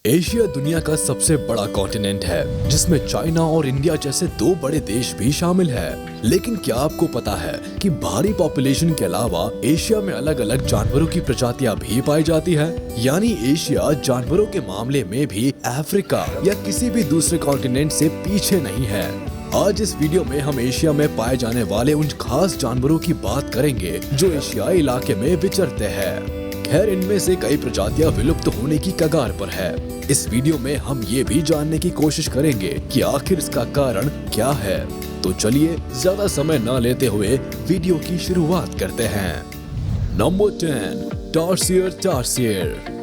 Asia दुनिया का सबसे बड़ा कॉन्टिनेंट है जिसमें चाइना और इंडिया जैसे दो बड़े देश भी शामिल है। लेकिन क्या आपको पता है कि भारी पॉपुलेशन के अलावा एशिया में अलग अलग जानवरों की प्रजातियां भी पाई जाती है। यानी एशिया जानवरों के मामले में भी अफ्रीका या किसी भी दूसरे कॉन्टिनेंट से पीछे नहीं है। आज इस वीडियो में हम एशिया में पाए जाने वाले उन खास जानवरों की बात करेंगे जो एशियाई इलाके में विचरते हैं। खैर, इनमें से कई प्रजातियां विलुप्त होने की कगार पर है। इस वीडियो में हम ये भी जानने की कोशिश करेंगे कि आखिर इसका कारण क्या है। तो चलिए ज्यादा समय न लेते हुए वीडियो की शुरुआत करते हैं। Number 10, tarsier.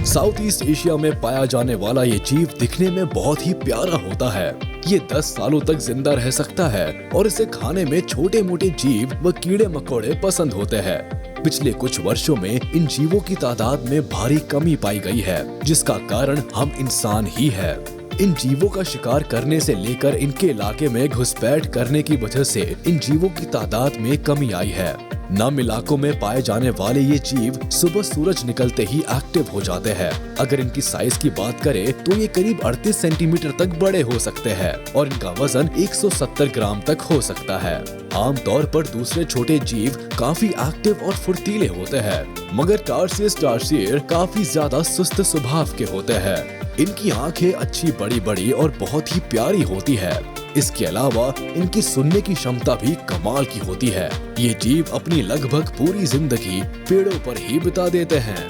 South east Asia में पाया जाने वाला ये जीव दिखने में बहुत ही प्यारा होता है। ये 10 सालों तक जिंदा रह सकता है और इसे खाने में छोटे मोटे जीव व कीड़े मकोड़े पसंद होते हैं। पिछले कुछ वर्षों में इन जीवों की तादाद में भारी कमी पाई गई है, जिसका कारण हम इंसान ही है। इन जीवों का शिकार करने से लेकर इनके इलाके में घुसपैठ करने की वजह से इन जीवों की तादाद में कमी आई है। नम इलाकों में पाए जाने वाले ये जीव सुबह सूरज निकलते ही एक्टिव हो जाते हैं। अगर इनकी साइज की बात करें तो ये करीब 38 सेंटीमीटर तक बड़े हो सकते हैं और इनका वजन 170 ग्राम तक हो सकता है। आमतौर पर दूसरे छोटे जीव काफी एक्टिव और फुर्तीले होते हैं, मगर टार्सियर काफी ज्यादा सुस्त स्वभाव के होते हैं। इनकी आंखें अच्छी बड़ी बड़ी और बहुत ही प्यारी होती है। इसके अलावा इनकी सुनने की क्षमता भी कमाल की होती है। ये जीव अपनी लगभग पूरी जिंदगी पेड़ों पर ही बिता देते हैं।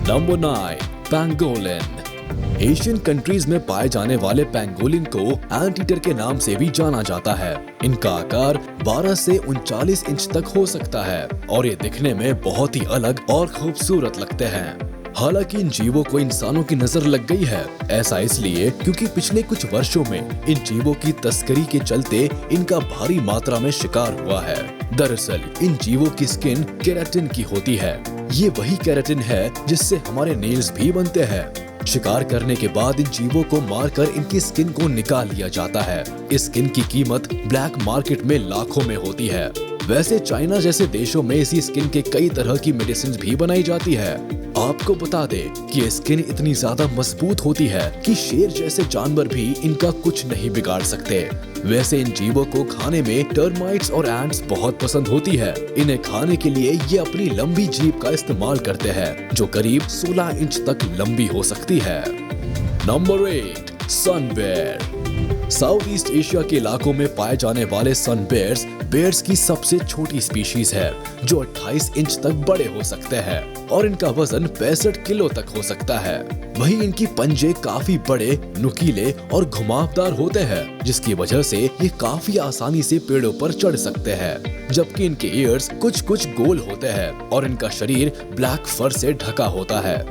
Number 9, pangolin. एशियन कंट्रीज में पाए जाने वाले पेंगोलिन को एंटीटर के नाम से भी जाना जाता है। इनका आकार 12 से 39 इंच तक हो सकता है और ये दिखने में बहुत ही अलग और खूबसूरत लगते हैं। हालांकि इन जीवों को इंसानों की नजर लग गई है। ऐसा इसलिए क्योंकि पिछले कुछ वर्षों में इन जीवों की तस्करी के चलते इनका भारी मात्रा में शिकार हुआ है। दरअसल इन जीवों की स्किन केराटिन की होती है। ये वही केराटिन है जिससे हमारे नेल्स भी बनते हैं। शिकार करने के बाद इन जीवों को मारकर इनकी स्किन को निकाल लिया जाता है। इस स्किन की कीमत ब्लैक मार्केट में लाखों में होती है। वैसे चाइना जैसे देशों में इसी स्किन के कई तरह की मेडिसिन भी बनाई जाती है। आपको बता दें कि ये स्किन इतनी ज्यादा मजबूत होती है कि शेर जैसे जानवर भी इनका कुछ नहीं बिगाड़ सकते। वैसे इन जीवों को खाने में टर्माइट्स और एंट्स बहुत पसंद होती है। इन्हें खाने के लिए ये अपनी लंबी जीभ का इस्तेमाल करते हैं, जो करीब 16 इंच तक लंबी हो सकती है। नंबर 8, सन बेयर। साउथ ईस्ट एशिया के इलाकों में पाए जाने वाले सन बेयर्स की सबसे छोटी स्पीशीज है, जो 28 इंच तक बड़े हो सकते हैं और इनका वजन 65 किलो तक हो सकता है। वहीं इनकी पंजे काफी बड़े, नुकीले और घुमावदार होते हैं, जिसकी वजह से ये काफी आसानी से पेड़ों पर चढ़ सकते हैं। जबकि इनके ईयर्स कुछ गोल होते हैं और इनका शरीर ब्लैक फर से ढका होता है।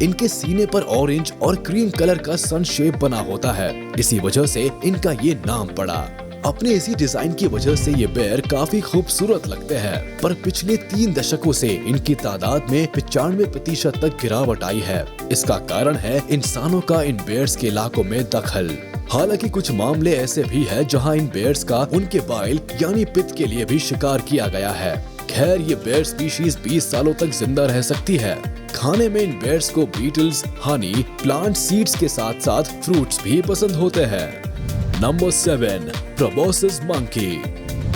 इनके सीने पर ऑरेंज और क्रीम कलर का सन शेप बना होता है, इसी वजह से इनका ये नाम पड़ा। अपने इसी डिजाइन की वजह से ये बेयर काफी खूबसूरत लगते हैं, पर पिछले 3 दशकों से इनकी तादाद में 95% तक गिरावट आई है। इसका कारण है इंसानों का इन बेयर्स के इलाकों में दखल। हालांकि कुछ मामले ऐसे भी है जहां इन बेयर्स का उनके बाइल यानी पित्त के लिए भी शिकार किया गया है। खैर, ये बेयर स्पीशीज 20 सालों तक जिंदा रह सकती है। खाने में इन बेयर्स को बीटल्स, हनी, प्लांट सीड्स के साथ साथ फ्रूट्स भी पसंद होते हैं। Number 7, proboscis monkey.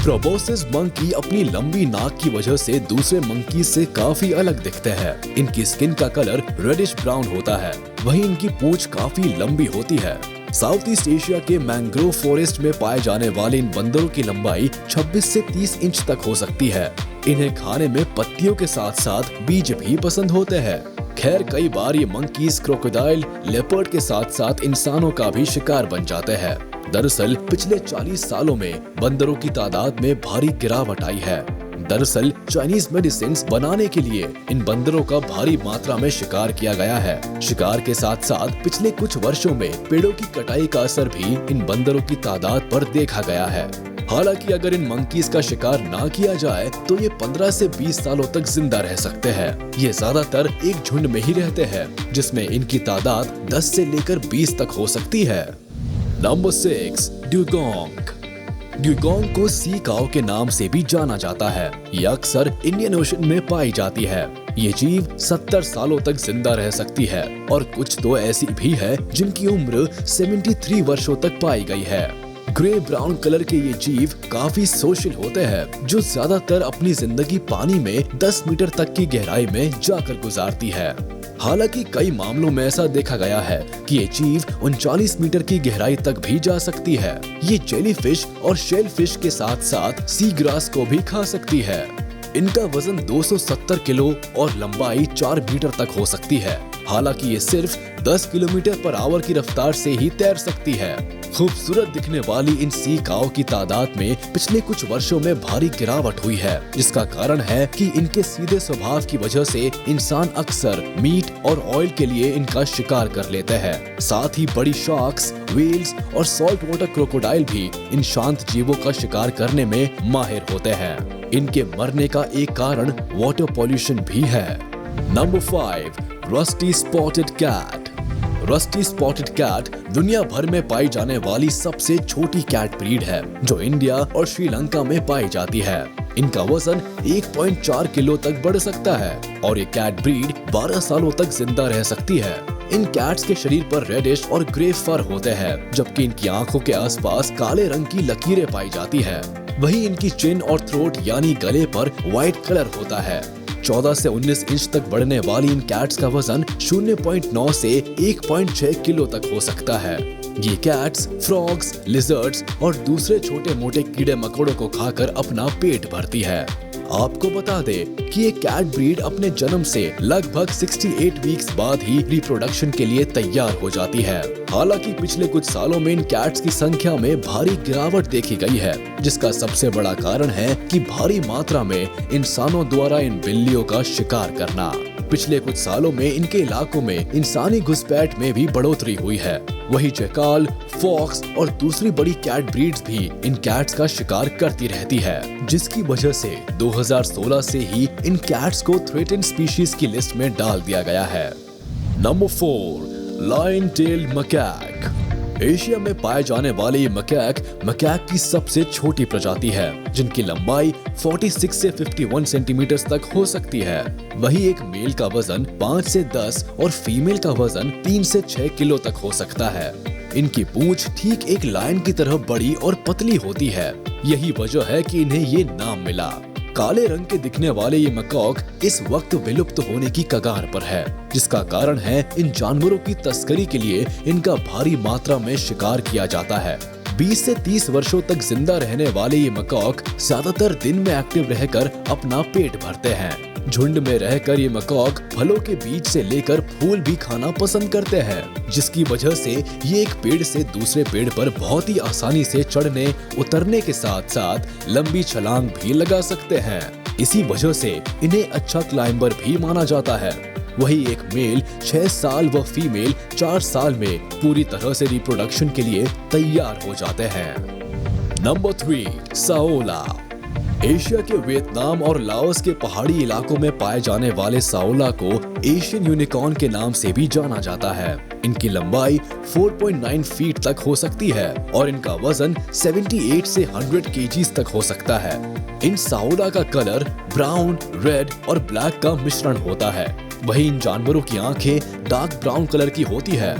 Proboscis monkey अपनी लंबी नाक की वजह से दूसरे मंकी से काफी अलग दिखते हैं। इनकी स्किन का कलर रेडिश ब्राउन होता है, वहीं इनकी पूंछ काफी लंबी होती है। साउथ ईस्ट एशिया के मैंग्रोव फॉरेस्ट में पाए जाने वाले इन बंदरों की लंबाई 26 से 30 इंच तक हो सकती है। इन्हें खाने में पत्तियों के साथ साथ बीज भी पसंद होते हैं। खैर, कई बार ये मंकीज क्रोकोडाइल, लेपर्ड के साथ साथ इंसानों का भी शिकार बन जाते हैं। दरअसल पिछले 40 सालों में बंदरों की तादाद में भारी गिरावट आई है। दरअसल चाइनीज मेडिसिन बनाने के लिए इन बंदरों का भारी मात्रा में शिकार किया गया है। शिकार के साथ साथ पिछले कुछ वर्षों में पेड़ों की कटाई का असर भी इन बंदरों की तादाद पर देखा गया है। हालांकि अगर इन मंकीज का शिकार ना किया जाए तो ये 15 से 20 सालों तक जिंदा रह सकते हैं। ये ज्यादातर एक झुंड में ही रहते हैं, जिसमें इनकी तादाद 10 से लेकर 20 तक हो सकती है। Number 6, dugong. ड्यूगोंग को सी काऊ के नाम से भी जाना जाता है। ये अक्सर इंडियन ओशन में पाई जाती है। ये जीव 70 सालों तक जिंदा रह सकती है और कुछ तो ऐसी भी है जिनकी उम्र 73 वर्षों तक पाई गई है। ग्रे ब्राउन कलर के ये जीव काफी सोशल होते हैं, जो ज्यादातर अपनी जिंदगी पानी में 10 मीटर तक की गहराई में जाकर गुजारती है। हालांकि कई मामलों में ऐसा देखा गया है कि ये जीव 39 मीटर की गहराई तक भी जा सकती है। ये जेलीफिश और शेलफिश के साथ साथ सी ग्रास को भी खा सकती है। इनका वजन 270 किलो और लंबाई 4 मीटर तक हो सकती है। हालांकि ये सिर्फ 10 किलोमीटर पर आवर की रफ्तार से ही तैर सकती है। खूबसूरत दिखने वाली इन सी काऊ की तादाद में पिछले कुछ वर्षों में भारी गिरावट हुई है, जिसका कारण है कि इनके सीधे स्वभाव की वजह से इंसान अक्सर मीट और ऑयल के लिए इनका शिकार कर लेते हैं। साथ ही बड़ी शार्क्स, व्हेल्स और सॉल्ट वाटर क्रोकोडाइल भी इन शांत जीवों का शिकार करने में माहिर होते हैं। इनके मरने का एक कारण वाटर पॉल्यूशन भी है। Number 5, rusty spotted cat. Rusty spotted cat दुनिया भर में पाई जाने वाली सबसे छोटी कैट ब्रीड है, जो इंडिया और श्रीलंका में पाई जाती है। इनका वजन 1.4 किलो तक बढ़ सकता है और ये कैट ब्रीड 12 सालों तक जिंदा रह सकती है। इन कैट्स के शरीर पर रेडिश और ग्रे फर होते हैं, जबकि इनकी आंखों के आसपास काले रंग की लकीरें पाई जाती है। वहीं इनकी चिन और थ्रोट यानी गले पर व्हाइट कलर होता है। 14 से 19 इंच तक बढ़ने वाली इन कैट्स का वजन 0.9 से 1.6 किलो तक हो सकता है। ये कैट्स फ्रॉग्स, लिजर्ड्स और दूसरे छोटे मोटे कीड़े मकोड़ों को खाकर अपना पेट भरती है। आपको बता दें कि ये कैट ब्रीड अपने जन्म से लगभग 68 वीक्स बाद ही रिप्रोडक्शन के लिए तैयार हो जाती है। हालांकि पिछले कुछ सालों में इन कैट्स की संख्या में भारी गिरावट देखी गई है, जिसका सबसे बड़ा कारण है कि भारी मात्रा में इंसानों द्वारा इन बिल्लियों का शिकार करना। पिछले कुछ सालों में इनके इलाकों में इंसानी घुसपैठ में भी बढ़ोतरी हुई है। वही चेकाल, फॉक्स और दूसरी बड़ी कैट ब्रीड्स भी इन कैट्स का शिकार करती रहती है, जिसकी वजह से 2016 से ही इन कैट्स को थ्रेटेंड स्पीशीज की लिस्ट में डाल दिया गया है। Number 4, lion tail macaque. Asia में पाए जाने वाले ये मैकाक की सबसे छोटी प्रजाति है, जिनकी लंबाई 46 से 51 सेंटीमीटर तक हो सकती है। वही एक मेल का वजन 5 से 10 और फीमेल का वजन 3 से 6 किलो तक हो सकता है। इनकी पूंछ ठीक एक लायन की तरह बड़ी और पतली होती है। यही वजह है कि इन्हें ये नाम मिला। काले रंग के दिखने वाले ये मैकाक इस वक्त विलुप्त होने की कगार पर है, जिसका कारण है इन जानवरों की तस्करी के लिए इनका भारी मात्रा में शिकार किया जाता है। 20 से 30 वर्षों तक जिंदा रहने वाले ये मैकाक ज्यादातर दिन में एक्टिव रहकर अपना पेट भरते हैं। झुंड में रहकर ये मैकाक फलों के बीज से लेकर फूल भी खाना पसंद करते हैं, जिसकी वजह से ये एक पेड़ से दूसरे पेड़ पर बहुत ही आसानी से चढ़ने उतरने के साथ साथ लंबी छलांग भी लगा सकते हैं। इसी वजह से इन्हें अच्छा क्लाइंबर भी माना जाता है। वही एक मेल 6 साल व फीमेल 4 साल में पूरी तरह से रिप्रोडक्शन के लिए तैयार हो जाते हैं। नंबर 3, साओला। एशिया के वियतनाम और लाओस के पहाड़ी इलाकों में पाए जाने वाले साओला को एशियन यूनिकॉर्न के नाम से भी जाना जाता है। इनकी लंबाई 4.9 फीट तक हो सकती है और इनका वजन 78 से 100 केजीज तक हो सकता है। इन साओला का कलर ब्राउन, रेड और ब्लैक का मिश्रण होता है। वही इन जानवरों की आंखें डार्क ब्राउन कलर की होती है।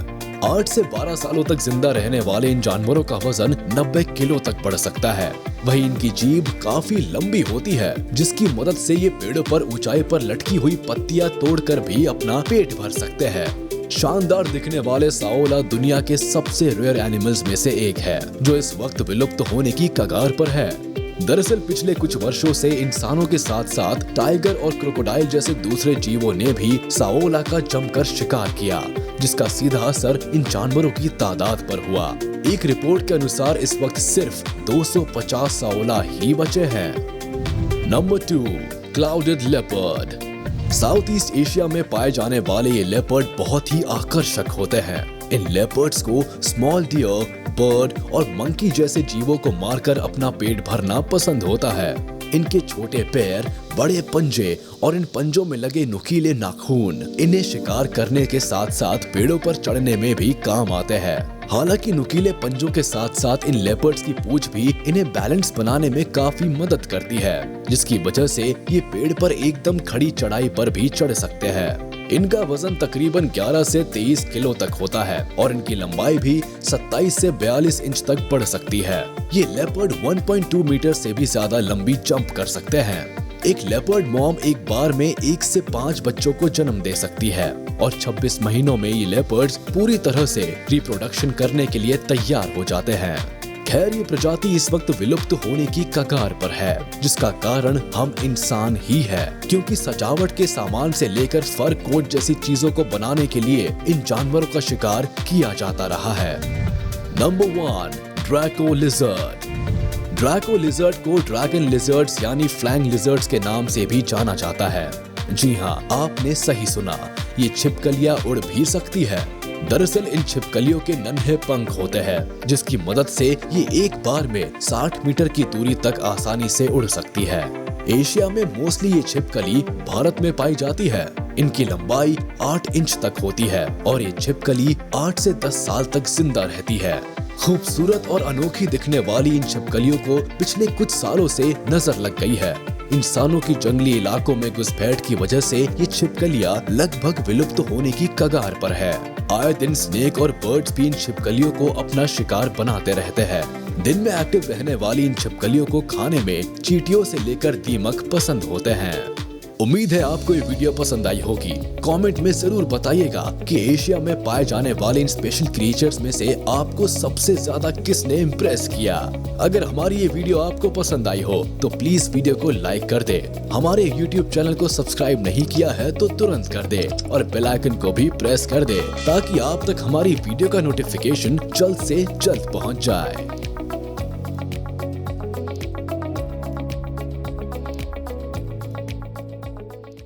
8 से 12 सालों तक जिंदा रहने वाले इन जानवरों का वजन 90 किलो तक बढ़ सकता है। वही इनकी जीभ काफी लंबी होती है, जिसकी मदद से ये पेड़ों पर ऊंचाई पर लटकी हुई पत्तियां तोड़कर भी अपना पेट भर सकते हैं। शानदार दिखने वाले साओला दुनिया के सबसे रेयर एनिमल्स में से एक है, जो इस वक्त विलुप्त होने की कगार पर है। दरअसल पिछले कुछ वर्षों से इंसानों के साथ साथ टाइगर और क्रोकोडाइल जैसे दूसरे जीवों ने भी साओला का जमकर शिकार किया, जिसका सीधा असर इन जानवरों की तादाद पर हुआ। एक रिपोर्ट के अनुसार इस वक्त सिर्फ 250 साओला ही बचे हैं। Number 2, clouded leopard. South east Asia में पाए जाने वाले ये लेपर्ड बहुत ही आकर्षक होते हैं। इन लेपर्ड्स को स्मॉल डियर, बर्ड और मंकी जैसे जीवों को मारकर अपना पेट भरना पसंद होता है। इनके छोटे पैर, बड़े पंजे और इन पंजों में लगे नुकीले नाखून इन्हें शिकार करने के साथ साथ पेड़ों पर चढ़ने में भी काम आते हैं। हालांकि नुकीले पंजों के साथ साथ इन लेपर्ड्स की पूंछ भी इन्हें बैलेंस बनाने में काफी मदद करती है, जिसकी वजह से ये पेड़ पर एकदम खड़ी चढ़ाई पर भी चढ़ सकते हैं। इनका वजन तकरीबन 11 से 23 किलो तक होता है और इनकी लंबाई भी 27 से 42 इंच तक बढ़ सकती है। ये लेपर्ड 1.2 मीटर से भी ज्यादा लंबी जंप कर सकते हैं। एक लेपर्ड मॉम एक बार में 1 से 5 बच्चों को जन्म दे सकती है और 26 महीनों में ये लेपर्ड्स पूरी तरह से रिप्रोडक्शन करने के लिए तैयार हो जाते हैं। खैर, ये प्रजाति इस वक्त विलुप्त होने की कगार पर है, जिसका कारण हम इंसान ही है, क्योंकि सजावट के सामान से लेकर फर कोट जैसी चीजों को बनाने के लिए इन जानवरों का शिकार किया जाता रहा है। Number 1, Draco lizard. Draco lizard को ड्रैगन लिजर्ड्स यानी फ्लैंग लिजर्ड्स के नाम से भी जाना जाता है। जी हाँ, आपने सही सुना, ये छिपकलियां उड़ भी सकती है। दरअसल इन छिपकलियों के नन्हे पंख होते हैं, जिसकी मदद से ये एक बार में 60 मीटर की दूरी तक आसानी से उड़ सकती है। एशिया में मोस्टली ये छिपकली भारत में पाई जाती है। इनकी लंबाई 8 इंच तक होती है और ये छिपकली 8 से 10 साल तक जिंदा रहती है। खूबसूरत और अनोखी दिखने वाली इन छिपकलियों को पिछले कुछ सालों से नजर लग गई है। इंसानों की जंगली इलाकों में घुसपैठ की वजह से ये छिपकलियां लगभग विलुप्त होने की कगार पर है। आए दिन स्नेक और बर्ड्स भी इन छिपकलियों को अपना शिकार बनाते रहते हैं। दिन में एक्टिव रहने वाली इन छिपकलियों को खाने में चींटियों से लेकर दीमक पसंद होते हैं। उम्मीद है आपको ये वीडियो पसंद आई होगी। कमेंट में जरूर बताइएगा कि एशिया में पाए जाने वाले इन स्पेशल क्रिएचर्स में से आपको सबसे ज्यादा किसने इम्प्रेस किया। अगर हमारी ये वीडियो आपको पसंद आई हो तो प्लीज वीडियो को लाइक कर दे। हमारे YouTube चैनल को सब्सक्राइब नहीं किया है तो तुरंत कर दे और बेल आइकन को भी प्रेस कर दे, ताकि आप तक हमारी वीडियो का नोटिफिकेशन जल्द से जल्द पहुँच जाए।